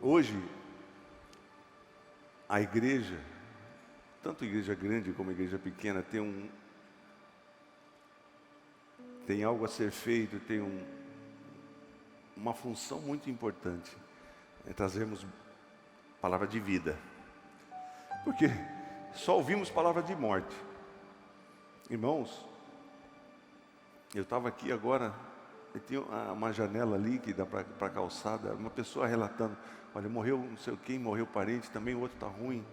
Hoje, a igreja, tanto a igreja grande como a igreja pequena, tem algo a ser feito, uma função muito importante, é trazermos palavra de vida, porque só ouvimos palavra de morte. Irmãos, eu estava aqui agora, e tinha uma janela ali que dá para a calçada, uma pessoa relatando: olha, morreu não sei quem, morreu parente, também o outro está ruim.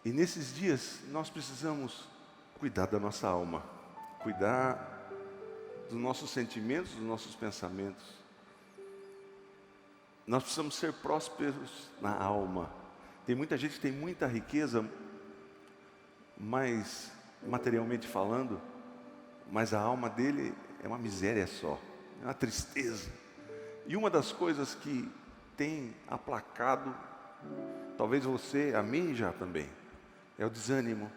E nesses dias nós precisamos cuidar da nossa alma, cuidar dos nossos sentimentos, dos nossos pensamentos. Nós precisamos ser prósperos na alma. Tem muita gente que tem muita riqueza, mas materialmente falando, mas a alma dele é uma miséria só, é uma tristeza. E uma das coisas que tem aplacado, talvez você, a mim já também, é o desânimo.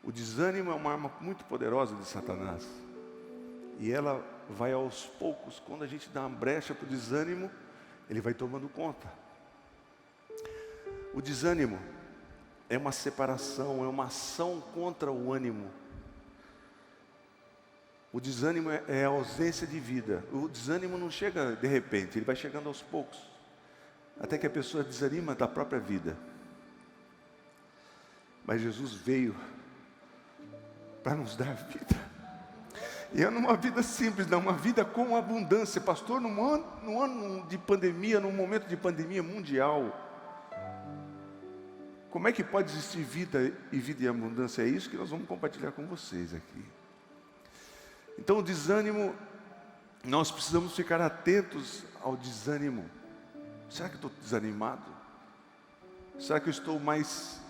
O desânimo é uma arma muito poderosa de Satanás. E ela vai aos poucos, quando a gente dá uma brecha para o desânimo, ele vai tomando conta. O desânimo é uma separação, é uma ação contra o ânimo. O desânimo é a ausência de vida. O desânimo não chega de repente, ele vai chegando aos poucos, até que a pessoa desanima da própria vida. Mas Jesus veio para nos dar vida. E é numa vida simples, não, uma vida com abundância. Pastor, num ano de pandemia, num momento de pandemia mundial, como é que pode existir vida e vida em abundância? É isso que nós vamos compartilhar com vocês aqui. Então o desânimo, nós precisamos ficar atentos ao desânimo. Será que eu estou desanimado? Será que eu estou mais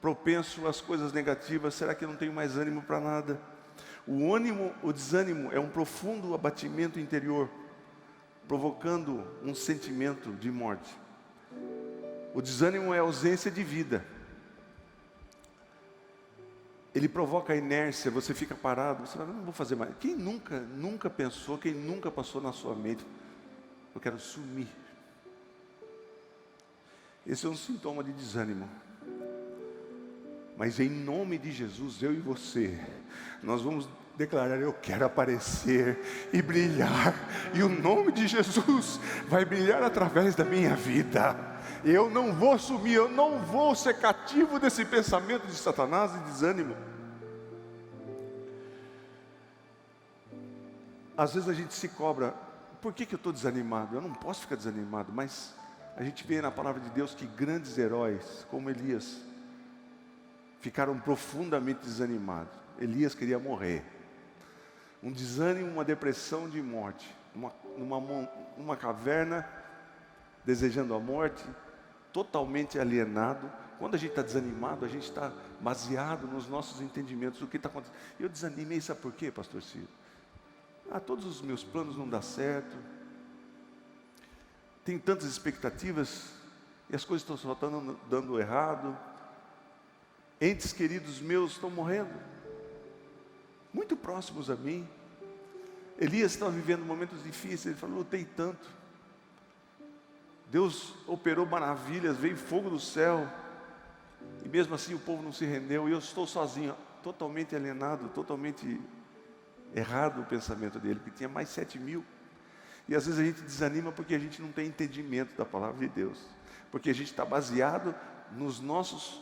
propenso às coisas negativas? Será que eu não tenho mais ânimo para nada? O desânimo é um profundo abatimento interior, provocando um sentimento de morte. O desânimo é ausência de vida. Ele provoca a inércia, você fica parado, você fala: não vou fazer mais. Quem nunca pensou, quem nunca passou na sua mente: eu quero sumir? Esse é um sintoma de desânimo. Mas em nome de Jesus, eu e você, nós vamos declarar: eu quero aparecer e brilhar, e o nome de Jesus vai brilhar através da minha vida. Eu não vou sumir, eu não vou ser cativo desse pensamento de Satanás e desânimo. Às vezes a gente se cobra: por que eu estou desanimado? Eu não posso ficar desanimado. Mas a gente vê na palavra de Deus que grandes heróis, como Elias, ficaram profundamente desanimados. Elias queria morrer. Um desânimo, uma depressão de morte, numa caverna, desejando a morte, totalmente alienado. Quando a gente está desanimado, a gente está baseado nos nossos entendimentos do que está acontecendo. Eu desanimei, sabe por quê, pastor Ciro? Todos os meus planos não dão certo, tenho tantas expectativas, e as coisas estão só dando errado. Entes queridos meus estão morrendo, muito próximos a mim. Elias estava vivendo momentos difíceis, ele falou: lutei tanto, Deus operou maravilhas, veio fogo do céu, e mesmo assim o povo não se rendeu, e eu estou sozinho, totalmente alienado, totalmente errado o pensamento dele, que tinha mais 7.000. E às vezes a gente desanima porque a gente não tem entendimento da palavra de Deus, porque a gente está baseado nos nossos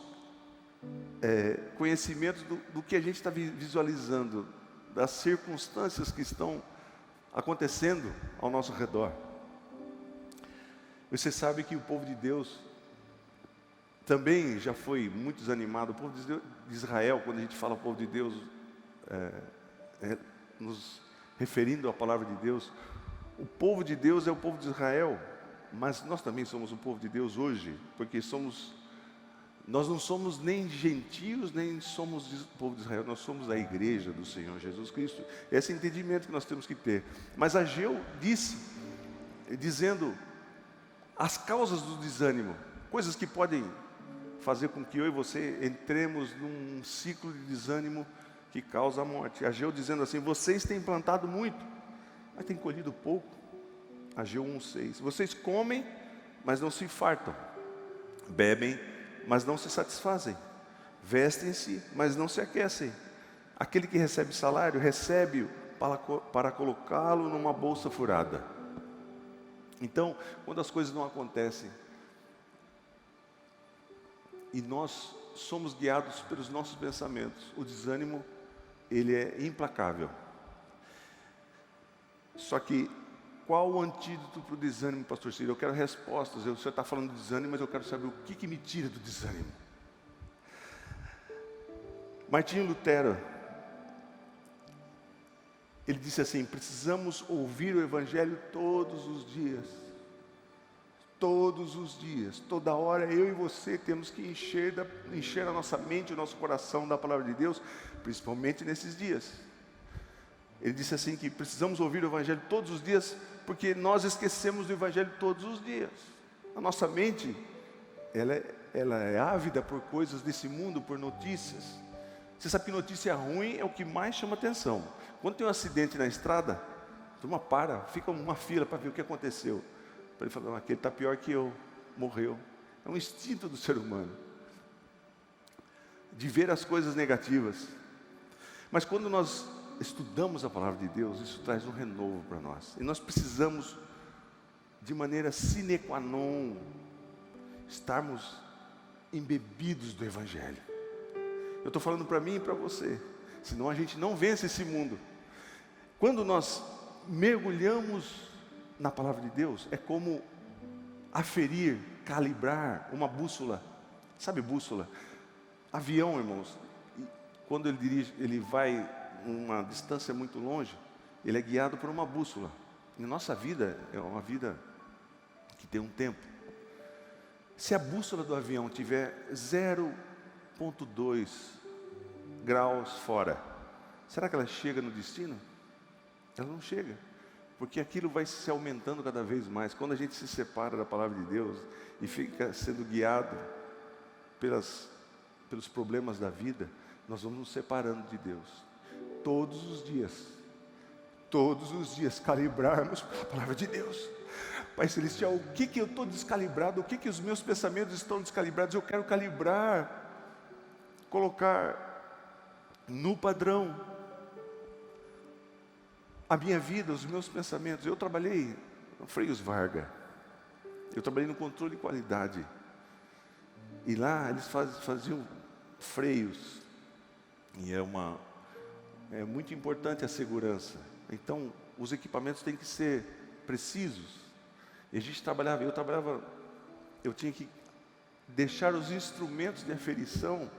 conhecimentos do que a gente está visualizando, das circunstâncias que estão acontecendo ao nosso redor. Você sabe que o povo de Deus também já foi muito desanimado. O povo de Israel, quando a gente fala povo de Deus, nos referindo à palavra de Deus, o povo de Deus é o povo de Israel, mas nós também somos o povo de Deus hoje, porque nós não somos nem gentios, nem somos o povo de Israel, nós somos a igreja do Senhor Jesus Cristo. Esse entendimento que nós temos que ter. Mas Ageu disse, dizendo as causas do desânimo, coisas que podem fazer com que eu e você entremos num ciclo de desânimo que causa a morte. Ageu dizendo assim: vocês têm plantado muito, mas têm colhido pouco. Ageu 1:6. Vocês comem, mas não se fartam. Bebem, mas não se satisfazem. Vestem-se, mas não se aquecem. Aquele que recebe salário, recebe-o para colocá-lo numa bolsa furada. Então, quando as coisas não acontecem, e nós somos guiados pelos nossos pensamentos, o desânimo, ele é implacável. Só que, qual o antídoto para o desânimo, pastor Ciro? Eu quero respostas. O senhor está falando de desânimo, mas eu quero saber o que me tira do desânimo. Martinho Lutero, ele disse assim: precisamos ouvir o Evangelho todos os dias. Todos os dias, toda hora, eu e você temos que encher a nossa mente, o nosso coração da palavra de Deus, principalmente nesses dias. Ele disse assim que precisamos ouvir o Evangelho todos os dias, porque nós esquecemos do Evangelho todos os dias. A nossa mente, ela é ávida por coisas desse mundo, por notícias. Você sabe que notícia ruim é o que mais chama atenção. Quando tem um acidente na estrada, a turma para, fica uma fila para ver o que aconteceu. Para ele falar: aquele está pior que eu, morreu. É um instinto do ser humano, de ver as coisas negativas. Mas quando nós estudamos a palavra de Deus, isso traz um renovo para nós. E nós precisamos, de maneira sine qua non, estarmos embebidos do Evangelho. Eu estou falando para mim e para você, senão a gente não vence esse mundo. Quando nós mergulhamos na palavra de Deus, é como aferir, calibrar uma bússola. Sabe bússola? Avião, irmãos, quando ele dirige, ele vai uma distância muito longe, ele é guiado por uma bússola. E nossa vida é uma vida que tem um tempo. Se a bússola do avião tiver 0,2 graus fora, será que ela chega no destino? Ela não chega, porque aquilo vai se aumentando cada vez mais. Quando a gente se separa da palavra de Deus e fica sendo guiado pelos problemas da vida, nós vamos nos separando de Deus. Todos os dias calibrarmos a palavra de Deus. Pai Celestial, o que eu estou descalibrado? O que os meus pensamentos estão descalibrados? Eu quero calibrar, colocar no padrão a minha vida, os meus pensamentos. Eu trabalhei no Freios Vargas, eu trabalhei no controle de qualidade, e lá eles faziam freios, e é muito importante a segurança. Então os equipamentos têm que ser precisos. E a gente eu tinha que deixar os instrumentos de aferição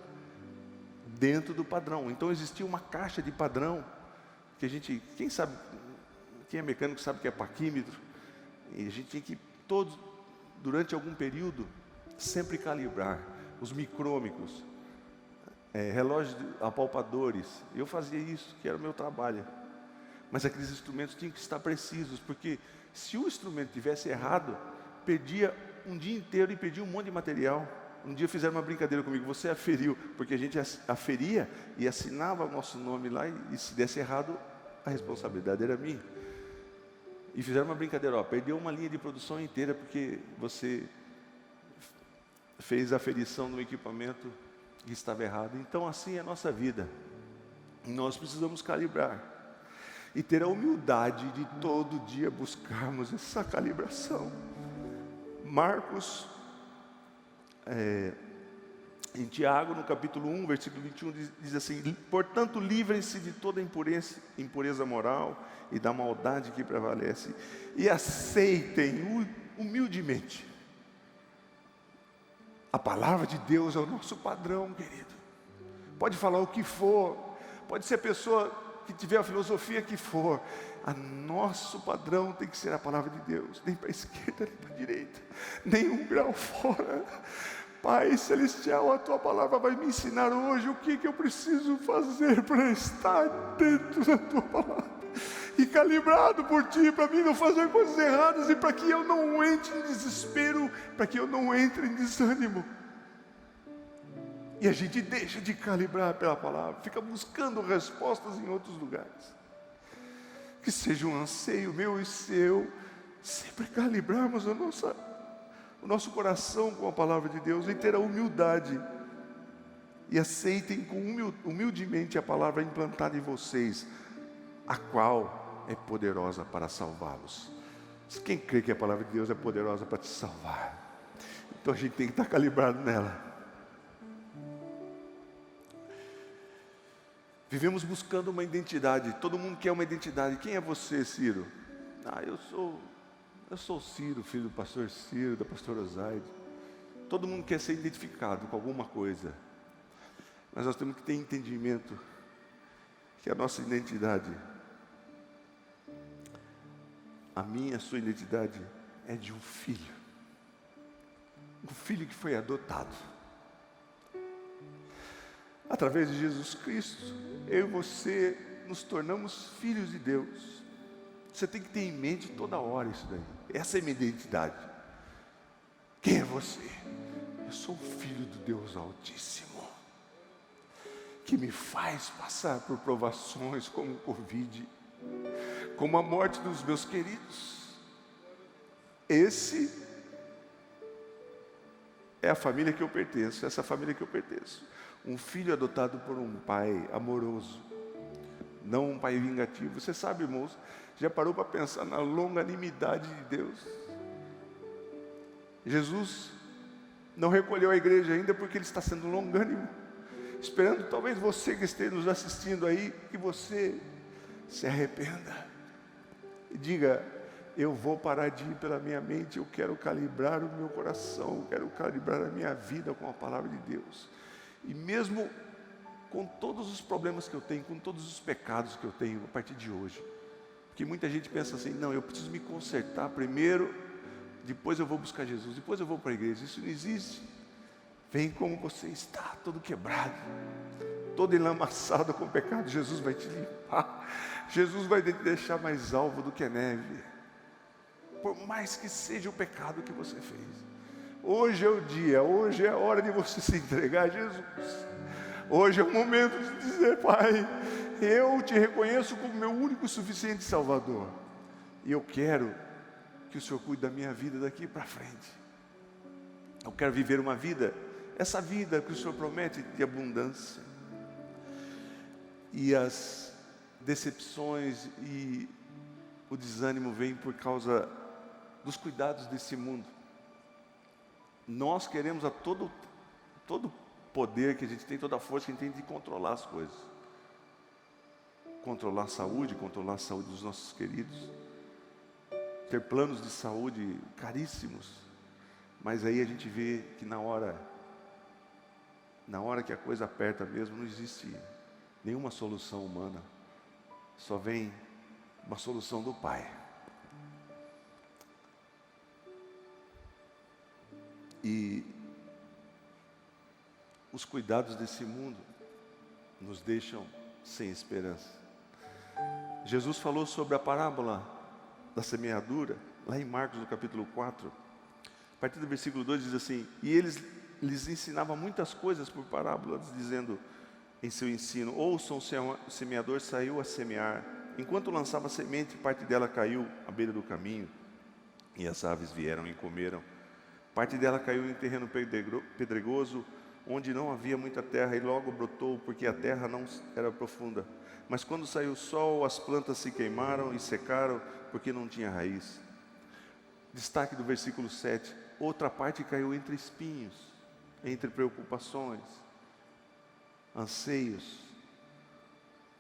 dentro do padrão. Então existia uma caixa de padrão que a gente, quem é mecânico sabe que é parquímetro, e a gente tinha que durante algum período sempre calibrar os micrômetros, relógios apalpadores. Eu fazia isso, que era o meu trabalho. Mas aqueles instrumentos tinham que estar precisos, porque se o instrumento tivesse errado, perdia um dia inteiro e perdia um monte de material. Um dia fizeram uma brincadeira comigo: você aferiu, porque a gente aferia e assinava o nosso nome lá, e se desse errado, a responsabilidade era minha. E fizeram uma brincadeira: perdeu uma linha de produção inteira porque você fez a aferição no equipamento que estava errado. Então assim é a nossa vida. Nós precisamos calibrar e ter a humildade de todo dia buscarmos essa calibração. Marcos, em Tiago, no capítulo 1, versículo 21, diz assim: portanto, livrem-se de toda impureza moral e da maldade que prevalece, e aceitem humildemente. A palavra de Deus é o nosso padrão, querido. Pode falar o que for, pode ser a pessoa que tiver a filosofia que for, nosso padrão tem que ser a palavra de Deus, nem para a esquerda, nem para a direita, nem um grau fora. Pai Celestial, a Tua palavra vai me ensinar hoje o que eu preciso fazer para estar dentro da Tua palavra, e calibrado por Ti, para mim não fazer coisas erradas, e para que eu não entre em desespero, para que eu não entre em desânimo. E a gente deixa de calibrar pela palavra, fica buscando respostas em outros lugares. Que seja um anseio meu e seu, sempre calibrarmos o nosso coração com a palavra de Deus, em ter a humildade, e aceitem humildemente a palavra implantada em vocês, a qual é poderosa para salvá-los. Quem crê que a palavra de Deus é poderosa para te salvar? Então a gente tem que estar calibrado nela. Vivemos buscando uma identidade. Todo mundo quer uma identidade. Quem é você, Ciro? Eu sou Ciro, filho do pastor Ciro, da pastora Osaide. Todo mundo quer ser identificado com alguma coisa. Mas nós temos que ter entendimento que a nossa identidade, a minha, a sua identidade, é de um filho. Um filho que foi adotado. Através de Jesus Cristo, eu e você nos tornamos filhos de Deus. Você tem que ter em mente toda hora isso daí. Essa é a minha identidade. Quem é você? Eu sou filho do Deus Altíssimo, que me faz passar por provações como o Covid, como a morte dos meus queridos. Esse é a família que eu pertenço, essa família que eu pertenço. Um filho adotado por um pai amoroso, não um pai vingativo. Você sabe, irmãos, já parou para pensar na longanimidade de Deus? Jesus não recolheu a igreja ainda porque Ele está sendo longânimo, esperando talvez você que esteja nos assistindo aí, que você se arrependa e diga: eu vou parar de ir pela minha mente, eu quero calibrar o meu coração, eu quero calibrar a minha vida com a palavra de Deus. E mesmo com todos os problemas que eu tenho, com todos os pecados que eu tenho a partir de hoje, porque muita gente pensa assim: não, eu preciso me consertar primeiro, depois eu vou buscar Jesus, depois eu vou para a igreja. Isso não existe. Vem como você está, todo quebrado, todo enlamaçado com o pecado, Jesus vai te limpar, Jesus vai te deixar mais alvo do que a neve, por mais que seja o pecado que você fez. Hoje é o dia, hoje é a hora de você se entregar a Jesus. Hoje é o momento de dizer: Pai, eu te reconheço como meu único e suficiente Salvador, e eu quero que o Senhor cuide da minha vida daqui para frente. Eu quero viver uma vida, essa vida que o Senhor promete de abundância. E as decepções e o desânimo vêm por causa dos cuidados desse mundo. Nós queremos a todo poder que a gente tem, toda a força que a gente tem de controlar as coisas. Controlar a saúde dos nossos queridos. Ter planos de saúde caríssimos. Mas aí a gente vê que na hora que a coisa aperta mesmo, não existe nenhuma solução humana. Só vem uma solução do Pai. E os cuidados desse mundo nos deixam sem esperança. Jesus falou sobre a parábola da semeadura, lá em Marcos, no capítulo 4, a partir do versículo 2 diz assim: e lhes ensinava muitas coisas por parábolas, dizendo em seu ensino: ouçam, o semeador saiu a semear. Enquanto lançava a semente, parte dela caiu à beira do caminho, e as aves vieram e comeram. Parte dela caiu em terreno pedregoso, onde não havia muita terra, e logo brotou, porque a terra não era profunda. Mas quando saiu o sol, as plantas se queimaram e secaram, porque não tinha raiz. Destaque do versículo 7. Outra parte caiu entre espinhos, entre preocupações, anseios.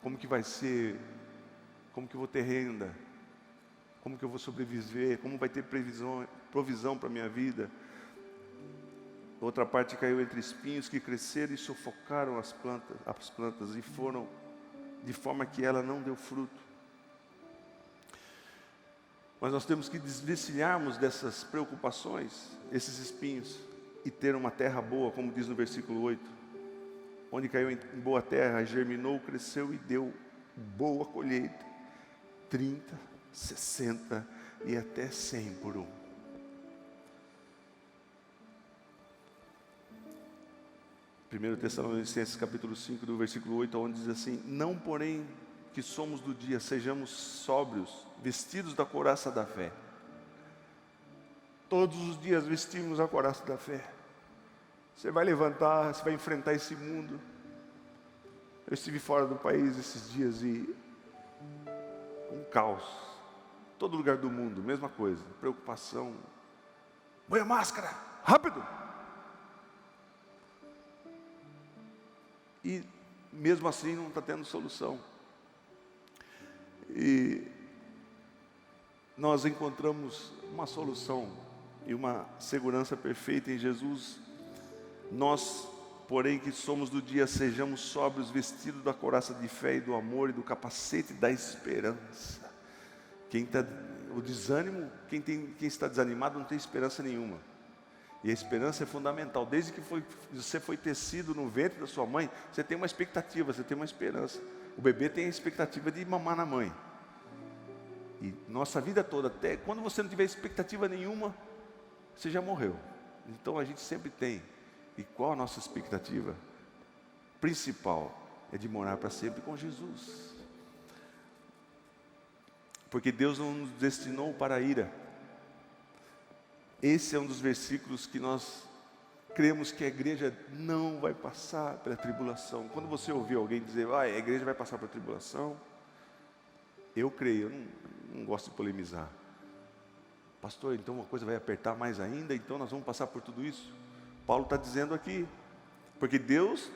Como que vai ser? Como que eu vou ter renda? Como que eu vou sobreviver? Como vai ter provisão para a minha vida? Outra parte caiu entre espinhos que cresceram e sufocaram as plantas e foram de forma que ela não deu fruto. Mas nós temos que desvencilharmos dessas preocupações, esses espinhos, e ter uma terra boa, como diz no versículo 8. Onde caiu em boa terra, germinou, cresceu e deu boa colheita. 30, 60 e até 100 por um. Primeiro Tessalonicenses capítulo 5, do versículo 8, onde diz assim: não, porém, que somos do dia, sejamos sóbrios, vestidos da couraça da fé, Todos os dias vestimos a couraça da fé. Você vai levantar, você vai enfrentar esse mundo. Eu estive fora do país esses dias e um caos. Todo lugar do mundo, mesma coisa, preocupação. Põe a máscara, rápido! E mesmo assim não está tendo solução. E nós encontramos uma solução e uma segurança perfeita em Jesus. Nós, porém, que somos do dia, sejamos sóbrios, vestidos da couraça de fé e do amor e do capacete da esperança. O desânimo, quem está desanimado não tem esperança nenhuma. E a esperança é fundamental. Desde que você foi tecido no ventre da sua mãe, você tem uma expectativa, você tem uma esperança. O bebê tem a expectativa de mamar na mãe. E nossa vida toda, até quando você não tiver expectativa nenhuma, você já morreu. Então a gente sempre tem. E qual a nossa expectativa? Principal é de morar para sempre com Jesus. Porque Deus não nos destinou para a ira. Esse é um dos versículos que nós cremos que a igreja não vai passar pela tribulação. Quando você ouvir alguém dizer, a igreja vai passar pela tribulação, eu creio, eu não gosto de polemizar. Pastor, então uma coisa vai apertar mais ainda, então nós vamos passar por tudo isso? Paulo está dizendo aqui, porque Deus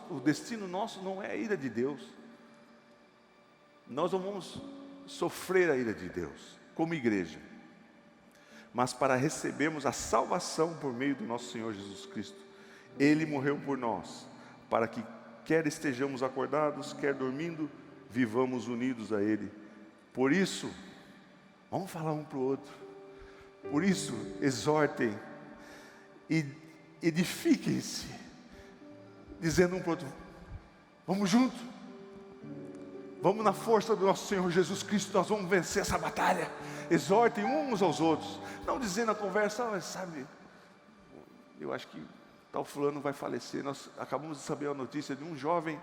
o destino nosso não é a ira de Deus. Nós não vamos sofrer a ira de Deus, como igreja. Mas para recebermos a salvação por meio do nosso Senhor Jesus Cristo. Ele morreu por nós, para que quer estejamos acordados, quer dormindo, vivamos unidos a Ele. Por isso, vamos falar um para o outro. Por isso, exortem e edifiquem-se, dizendo um para o outro, vamos junto. Vamos na força do nosso Senhor Jesus Cristo, nós vamos vencer essa batalha. Exortem uns aos outros, não dizendo a conversa, sabe, eu acho que tal fulano vai falecer. Nós acabamos de saber a notícia de um jovem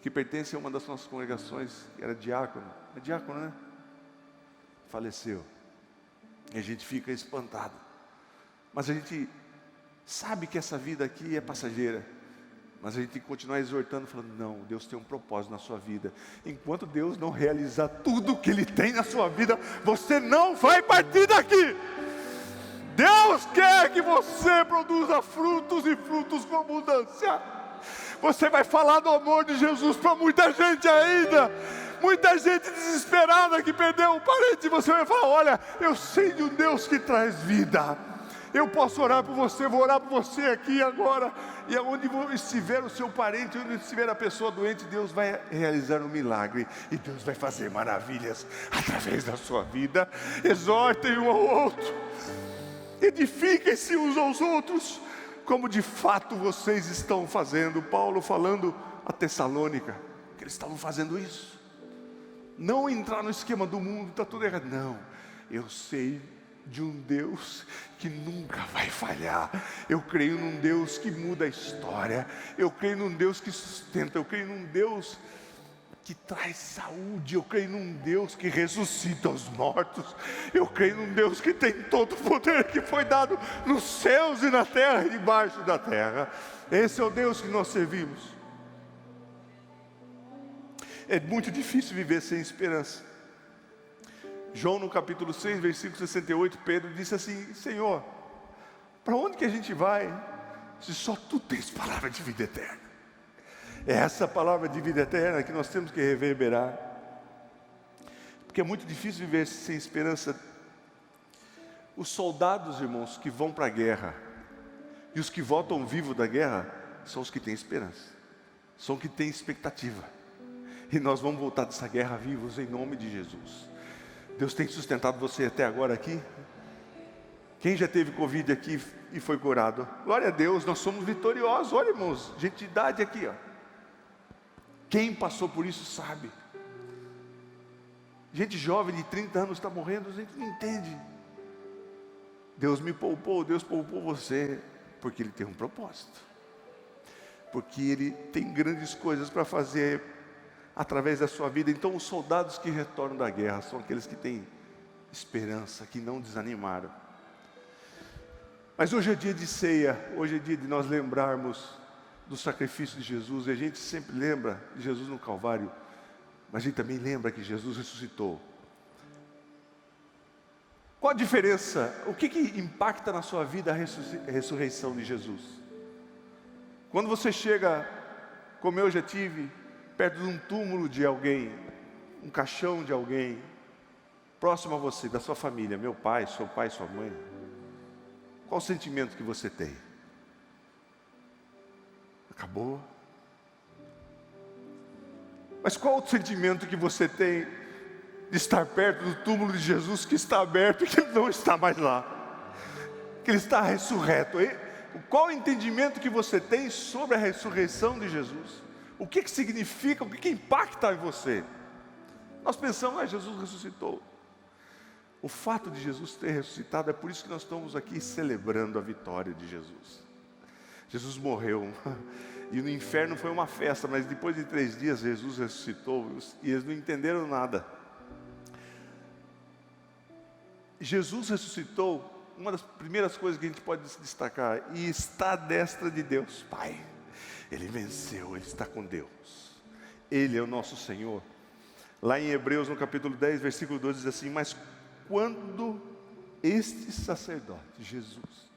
que pertence a uma das nossas congregações, que era diácono, é diácono, né? Faleceu. E a gente fica espantado. Mas a gente sabe que essa vida aqui é passageira. Mas a gente tem que continuar exortando, falando, não, Deus tem um propósito na sua vida. Enquanto Deus não realizar tudo que Ele tem na sua vida, você não vai partir daqui. Deus quer que você produza frutos e frutos com abundância. Você vai falar do amor de Jesus para muita gente ainda. Muita gente desesperada que perdeu um parente. Você vai falar, olha, eu sei de um Deus que traz vida. Eu posso orar por você, vou orar por você aqui agora. E aonde estiver o seu parente, onde estiver a pessoa doente, Deus vai realizar um milagre. E Deus vai fazer maravilhas através da sua vida. Exortem um ao outro. Edifiquem-se uns aos outros, como de fato vocês estão fazendo. Paulo falando a Tessalônica, que eles estavam fazendo isso. Não entrar no esquema do mundo, está tudo errado. Não, eu sei de um Deus que nunca vai falhar. Eu creio num Deus que muda a história. Eu creio num Deus que sustenta. Eu creio num Deus que traz saúde. Eu creio num Deus que ressuscita os mortos. Eu creio num Deus que tem todo o poder que foi dado nos céus e na terra e debaixo da terra. Esse é o Deus que nós servimos. É muito difícil viver sem esperança. João no capítulo 6, versículo 68, Pedro disse assim, Senhor, para onde que a gente vai, se só Tu tens palavra de vida eterna? É essa palavra de vida eterna que nós temos que reverberar, porque é muito difícil viver sem esperança. Os soldados, irmãos, que vão para a guerra, e os que voltam vivos da guerra, são os que têm esperança, são os que têm expectativa, e nós vamos voltar dessa guerra vivos em nome de Jesus. Deus tem sustentado você até agora aqui? Quem já teve Covid aqui e foi curado? Glória a Deus, nós somos vitoriosos. Olha, irmãos, gente de idade aqui, ó. Quem passou por isso sabe. Gente jovem de 30 anos está morrendo, a gente não entende. Deus me poupou, Deus poupou você, porque Ele tem um propósito. Porque Ele tem grandes coisas para fazer através da sua vida. Então os soldados que retornam da guerra são aqueles que têm esperança, que não desanimaram. Mas hoje é dia de ceia, hoje é dia de nós lembrarmos do sacrifício de Jesus, e a gente sempre lembra de Jesus no Calvário, mas a gente também lembra que Jesus ressuscitou. Qual a diferença? O que impacta na sua vida a ressurreição de Jesus? Quando você chega, como eu já tive, perto de um túmulo de alguém, um caixão de alguém, próximo a você, da sua família, meu pai, sua mãe, qual o sentimento que você tem? Acabou? Mas qual o sentimento que você tem de estar perto do túmulo de Jesus que está aberto e que ele não está mais lá, que ele está ressurreto? Qual o entendimento que você tem sobre a ressurreição de Jesus? O que significa, o que impacta em você? Nós pensamos, Jesus ressuscitou. O fato de Jesus ter ressuscitado, é por isso que nós estamos aqui celebrando a vitória de Jesus. Jesus morreu, e no inferno foi uma festa, mas depois de 3 dias Jesus ressuscitou, e eles não entenderam nada. Jesus ressuscitou, uma das primeiras coisas que a gente pode destacar, e está à destra de Deus Pai. Ele venceu, Ele está com Deus. Ele é o nosso Senhor. Lá em Hebreus, no capítulo 10, versículo 12, diz assim: mas quando este sacerdote, Jesus,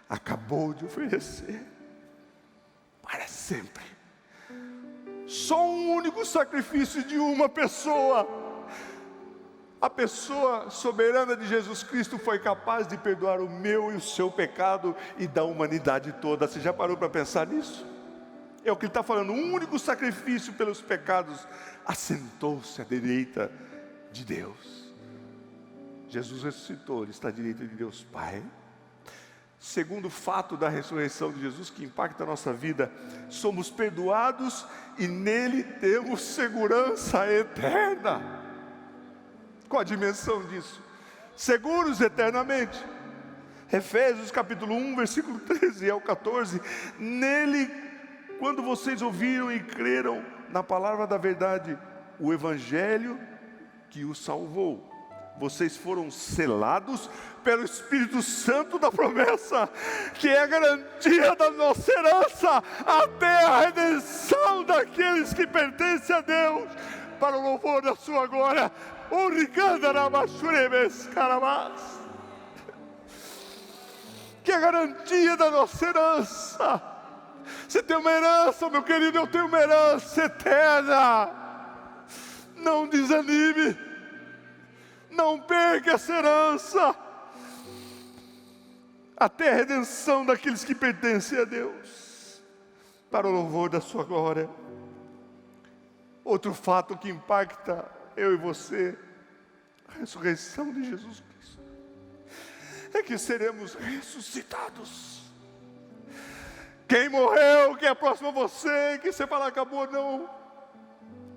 acabou de oferecer para sempre só um único sacrifício de uma pessoa, a pessoa soberana de Jesus Cristo foi capaz de perdoar o meu e o seu pecado e da humanidade toda. Você já parou para pensar nisso? É o que ele está falando, um único sacrifício pelos pecados, assentou-se à direita de Deus. Jesus ressuscitou, Ele está à direita de Deus Pai. Segundo fato da ressurreição de Jesus que impacta a nossa vida, somos perdoados e nele temos segurança eterna. Qual a dimensão disso? Seguros eternamente. Efésios capítulo 1, versículo 13 ao 14. Nele, quando vocês ouviram e creram na palavra da verdade, o evangelho que os salvou, vocês foram selados pelo Espírito Santo da promessa, que é a garantia da nossa herança, até a redenção daqueles que pertencem a Deus, para o louvor da sua glória. Que é a garantia da nossa herança. Você tem uma herança, meu querido, eu tenho uma herança eterna. Não desanime, não perca essa herança, até a redenção daqueles que pertencem a Deus, para o louvor da sua glória. Outro fato que impacta eu e você, a ressurreição de Jesus Cristo, é que seremos ressuscitados. Quem morreu, quem é próximo a você, quem você fala acabou, não,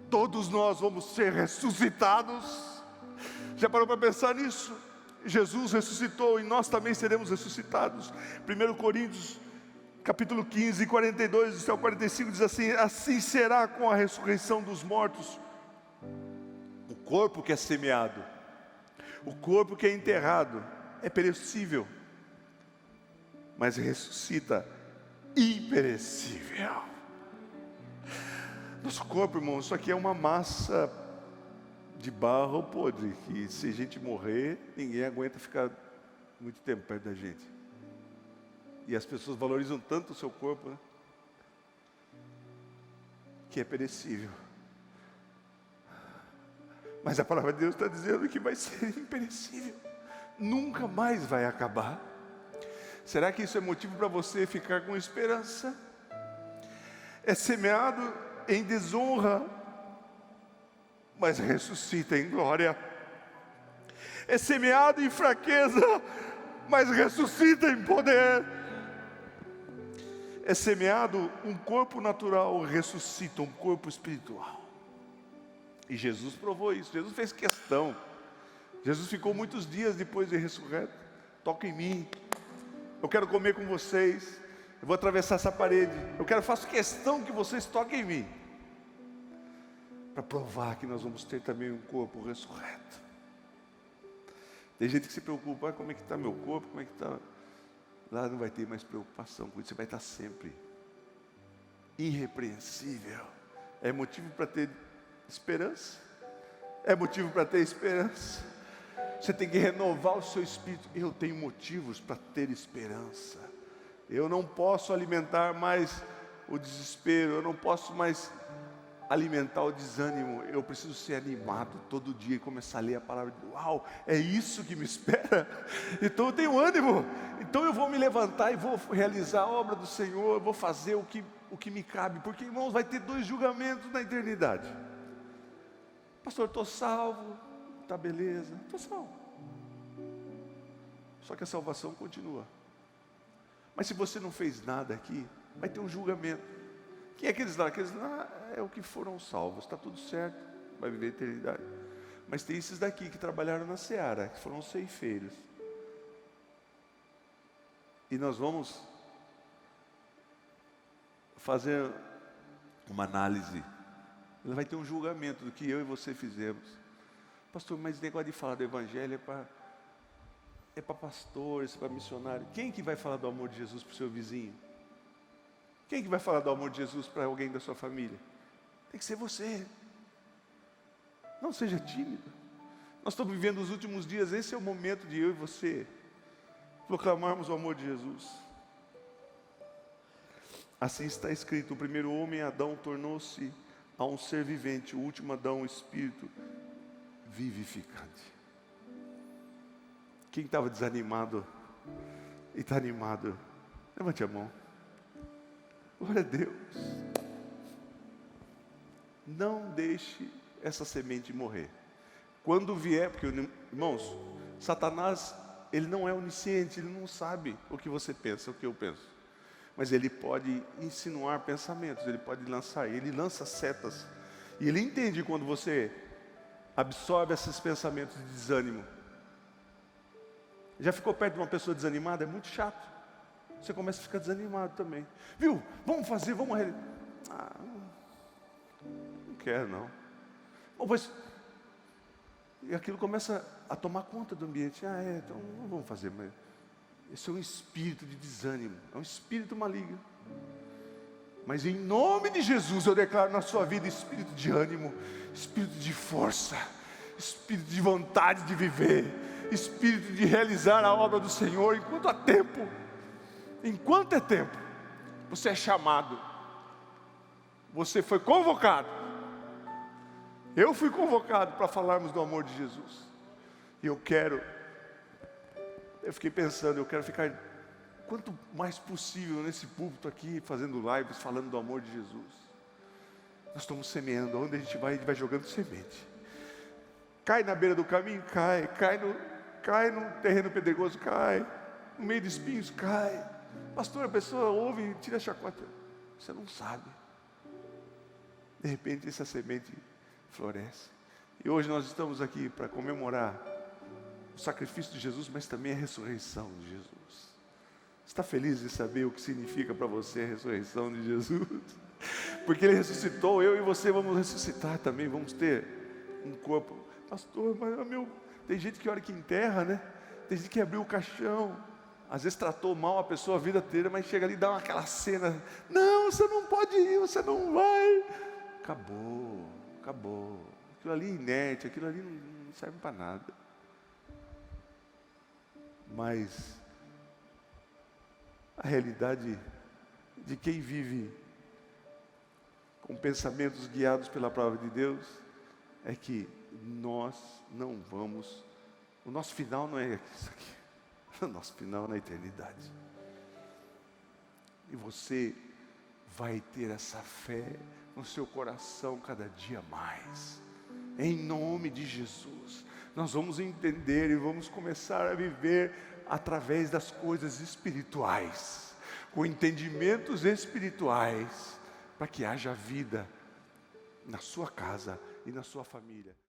todos nós vamos ser ressuscitados. Já parou para pensar nisso? Jesus ressuscitou e nós também seremos ressuscitados. 1 Coríntios capítulo 15, 42 ao 45 diz assim: assim será com a ressurreição dos mortos. O corpo que é semeado, o corpo que é enterrado é perecível, mas ressuscita imperecível. Nosso corpo, irmão, isso aqui é uma massa de barro podre, que se a gente morrer, ninguém aguenta ficar muito tempo perto da gente. E as pessoas valorizam tanto o seu corpo, né, que é perecível. Mas a palavra de Deus está dizendo que vai ser imperecível, nunca mais vai acabar. Será que isso é motivo para você ficar com esperança? É semeado em desonra, mas ressuscita em glória. É semeado em fraqueza, mas ressuscita em poder. É semeado um corpo natural, ressuscita um corpo espiritual. E Jesus provou isso, Jesus fez questão. Jesus ficou muitos dias depois de ressurreto. Toca em mim, eu quero comer com vocês, eu vou atravessar essa parede, faço questão que vocês toquem em mim, para provar que nós vamos ter também um corpo ressurreto. Tem gente que se preocupa, como é que está meu corpo, como é que está... Lá não vai ter mais preocupação com isso, você vai estar sempre irrepreensível. É motivo para ter esperança? É motivo para ter esperança? Você tem que renovar o seu espírito. Eu tenho motivos para ter esperança. Eu não posso alimentar mais o desespero, eu não posso mais alimentar o desânimo. Eu preciso ser animado todo dia e começar a ler a palavra de Deus. Uau, é isso que me espera. Então eu tenho ânimo. Então eu vou me levantar e vou realizar a obra do Senhor. Eu vou fazer o que me cabe. Porque, irmãos, vai ter 2 julgamentos na eternidade. Pastor, estou salvo. Está beleza, estou salvo. Só que a salvação continua. Mas se você não fez nada aqui, vai ter um julgamento. Quem é aqueles lá? Aqueles lá é o que foram salvos, está tudo certo, vai viver a eternidade. Mas tem esses daqui que trabalharam na seara, que foram ceifeiros. E nós vamos fazer uma análise. Ele vai ter um julgamento do que eu e você fizemos. Pastor, mas esse negócio de falar do Evangelho é para pastores, para missionários. Quem que vai falar do amor de Jesus para o seu vizinho? Quem que vai falar do amor de Jesus para alguém da sua família? Tem que ser você. Não seja tímido. Nós estamos vivendo os últimos dias, esse é o momento de eu e você proclamarmos o amor de Jesus. Assim está escrito: o primeiro homem, Adão, tornou-se a um ser vivente, o último Adão, um espírito vivificante. Quem estava desanimado e está animado, levante a mão. Glória a Deus. Não deixe essa semente morrer. Quando vier, porque, irmãos, Satanás, ele não é onisciente, ele não sabe o que você pensa, o que eu penso. Mas ele pode insinuar pensamentos, ele pode lançar, ele lança setas. E ele entende quando você absorve esses pensamentos de desânimo. Já ficou perto de uma pessoa desanimada? É muito chato. Você começa a ficar desanimado também. Viu? Vamos fazer, vamos... não quero não. Pois... E aquilo começa a tomar conta do ambiente. Então não vamos fazer, mas... Esse é um espírito de desânimo, é um espírito maligno. Mas em nome de Jesus eu declaro na sua vida espírito de ânimo, espírito de força, espírito de vontade de viver, espírito de realizar a obra do Senhor enquanto há tempo. Enquanto é tempo, você é chamado, você foi convocado. Eu fui convocado para falarmos do amor de Jesus. E eu fiquei pensando, eu quero ficar quanto mais possível nesse púlpito aqui, fazendo lives, falando do amor de Jesus. Nós estamos semeando, onde a gente vai jogando semente. Cai na beira do caminho, cai no terreno pedregoso, cai, no meio de espinhos, cai. Pastor, a pessoa ouve e tira a chacota. Você não sabe. De repente essa semente floresce. E hoje nós estamos aqui para comemorar o sacrifício de Jesus, mas também a ressurreição de Jesus. Você está feliz de saber o que significa para você a ressurreição de Jesus? Porque Ele ressuscitou, eu e você vamos ressuscitar também, vamos ter um corpo. Pastor, mas tem gente que olha que enterra, né? Tem gente que abriu o caixão, às vezes tratou mal a pessoa a vida inteira, mas chega ali e dá aquela cena. Não, você não pode ir, você não vai. Acabou. Aquilo ali é inerte, aquilo ali não serve para nada. Mas a realidade de quem vive com pensamentos guiados pela palavra de Deus é que nós não vamos, o nosso final não é isso aqui, o nosso final é na eternidade. E você vai ter essa fé no seu coração cada dia mais, em nome de Jesus. Nós vamos entender e vamos começar a viver através das coisas espirituais, com entendimentos espirituais, para que haja vida na sua casa e na sua família.